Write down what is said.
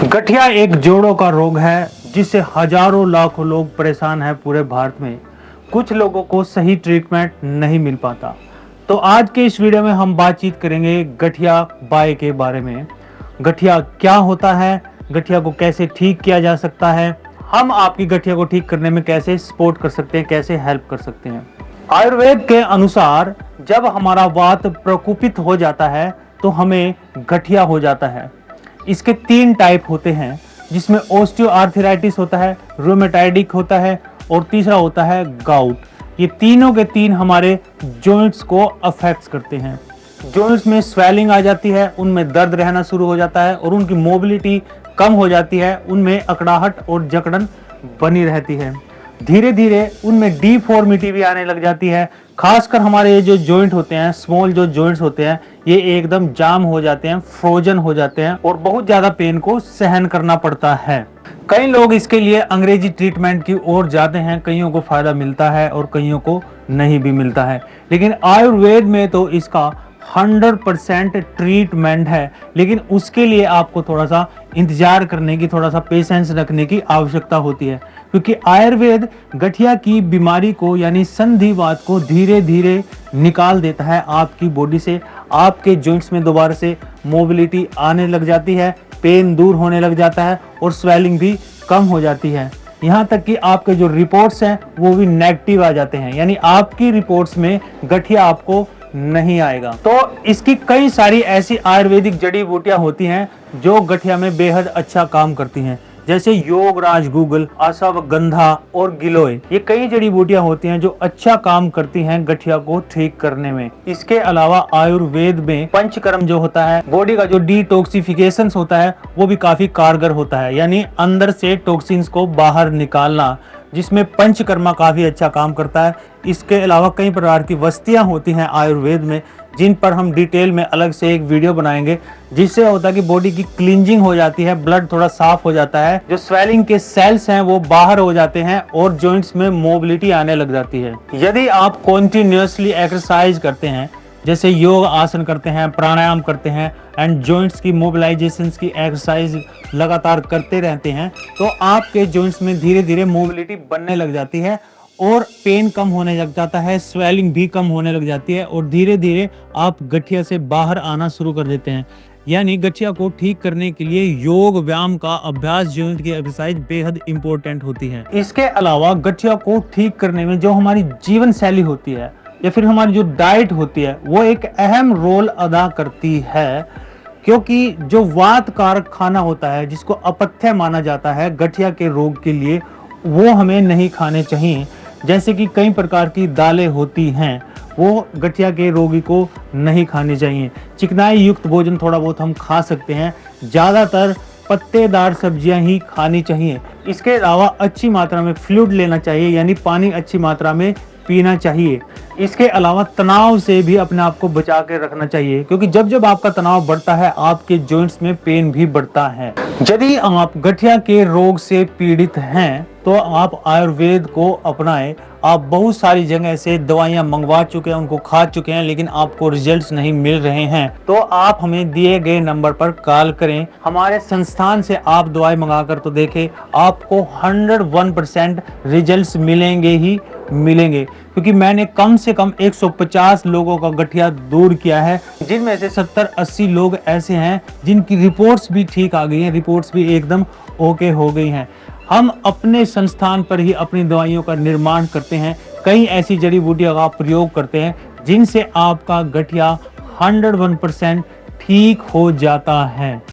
गठिया एक जोड़ों का रोग है जिससे हजारों लाखों लोग परेशान हैं पूरे भारत में। कुछ लोगों को सही ट्रीटमेंट नहीं मिल पाता। तो आज के इस वीडियो में हम बातचीत करेंगे गठिया बाय के बारे में। गठिया क्या होता है, गठिया को कैसे ठीक किया जा सकता है, हम आपकी गठिया को ठीक करने में कैसे सपोर्ट कर सकते हैं, कैसे हेल्प कर सकते हैं। आयुर्वेद के अनुसार जब हमारा वात प्रकोपित हो जाता है तो हमें गठिया हो जाता है। इसके 3 टाइप होते हैं, जिसमें ओस्टियोआर्थराइटिस होता है, रूमेटाइडिक होता है और तीसरा होता है गाउट। ये तीनों के तीन हमारे जॉइंट्स को अफेक्ट करते हैं। जॉइंट्स में स्वेलिंग आ जाती है, उनमें दर्द रहना शुरू हो जाता है और उनकी मोबिलिटी कम हो जाती है, उनमें अकड़ाहट और जकड़न बनी रहती है। धीरे धीरे उनमें डिफॉर्मिटी भी आने लग जाती है। खासकर हमारे ये जो जॉइंट होते हैं, स्मॉल जो जॉइंट्स होते हैं, ये एकदम जाम हो जाते हैं, फ्रोजन हो जाते हैं और बहुत ज्यादा पेन को सहन करना पड़ता है। कई लोग इसके लिए अंग्रेजी ट्रीटमेंट की ओर जाते हैं, कईयों को फायदा मिलता है और कईयों को नहीं भी मिलता है। लेकिन आयुर्वेद में तो इसका 100% ट्रीटमेंट है, लेकिन उसके लिए आपको थोड़ा सा इंतजार करने की, थोड़ा सा पेशेंस रखने की आवश्यकता होती है, क्योंकि आयुर्वेद गठिया की बीमारी को यानी संधिवात को धीरे धीरे निकाल देता है आपकी बॉडी से। आपके जॉइंट्स में दोबारा से मोबिलिटी आने लग जाती है, पेन दूर होने लग जाता है और स्वेलिंग भी कम हो जाती है। यहाँ तक कि आपके जो रिपोर्ट्स हैं वो भी नेगेटिव आ जाते हैं, यानी आपकी रिपोर्ट्स में गठिया आपको नहीं आएगा। तो इसकी कई सारी ऐसी आयुर्वेदिक जड़ी बूटियां होती हैं जो गठिया में बेहद अच्छा काम करती हैं, जैसे योगराज गूगल, अश्वगंधा और गिलोय। ये कई जड़ी बूटियां होती हैं जो अच्छा काम करती हैं गठिया को ठीक करने में। इसके अलावा आयुर्वेद में पंचकर्म जो होता है, बॉडी का जो डिटॉक्सिफिकेशन होता है, वो भी काफी कारगर होता है, यानी अंदर से टॉक्सिन्स को बाहर निकालना, जिसमें पंचकर्मा काफी अच्छा काम करता है। इसके अलावा कई प्रकार की वस्तुएं होती हैं आयुर्वेद में, जिन पर हम डिटेल में अलग से एक वीडियो बनाएंगे, जिससे होता है कि बॉडी की क्लींजिंग हो जाती है, ब्लड थोड़ा साफ हो जाता है, जो स्वेलिंग के सेल्स हैं वो बाहर हो जाते हैं और जॉइंट्स में मोबिलिटी आने लग जाती है। यदि आप कॉन्टिन्यूसली एक्सरसाइज करते हैं, जैसे योग आसन करते हैं, प्राणायाम करते हैं एंड जॉइंट्स की मोबिलाइजेशन की एक्सरसाइज लगातार करते रहते हैं, तो आपके जॉइंट्स में धीरे धीरे मोबिलिटी बनने लग जाती है और पेन कम होने लग जाता है, स्वेलिंग भी कम होने लग जाती है और धीरे धीरे आप गठिया से बाहर आना शुरू कर देते हैं। यानी गठिया को ठीक करने के लिए योग व्यायाम का अभ्यास, जॉइंट की एक्सरसाइज बेहद इंपॉर्टेंट होती है। इसके अलावा गठिया को ठीक करने में जो हमारी जीवन शैली होती है या फिर हमारी जो डाइट होती है, वो एक अहम रोल अदा करती है, क्योंकि जो वात कारक खाना होता है, जिसको अपथ्य माना जाता है गठिया के रोग के लिए, वो हमें नहीं खाने चाहिए। जैसे कि कई प्रकार की दालें होती हैं, वो गठिया के रोगी को नहीं खानी चाहिए। चिकनाई युक्त भोजन थोड़ा बहुत हम खा सकते हैं, ज़्यादातर पत्तेदार सब्जियां ही खानी चाहिए। इसके अलावा अच्छी मात्रा में फ्लूइड लेना चाहिए, यानी पानी अच्छी मात्रा में पीना चाहिए। इसके अलावा तनाव से भी अपने आप को बचा के रखना चाहिए, क्योंकि जब जब आपका तनाव बढ़ता है, आपके जॉइंट्स में पेन भी बढ़ता है। यदि आप गठिया के रोग से पीड़ित हैं तो आप आयुर्वेद को अपनाएं। आप बहुत सारी जगह से दवाइयां मंगवा चुके हैं, उनको खा चुके हैं, लेकिन आपको रिजल्ट्स नहीं मिल रहे हैं, तो आप हमें दिए गए नंबर पर कॉल करें। हमारे संस्थान से आप दवाई मंगाकर तो देखें, आपको 101% रिजल्ट्स मिलेंगे ही मिलेंगे, क्योंकि मैंने कम से कम 150 लोगों का गठिया दूर किया है, जिनमें से 70-80 लोग ऐसे हैं जिनकी रिपोर्ट्स भी ठीक आ गई हैं, रिपोर्ट्स भी एकदम ओके हो गई हैं। हम अपने संस्थान पर ही अपनी दवाइयों का निर्माण करते हैं, कई ऐसी जड़ी बूटियों का प्रयोग करते हैं जिनसे आपका गठिया 101% ठीक हो जाता है।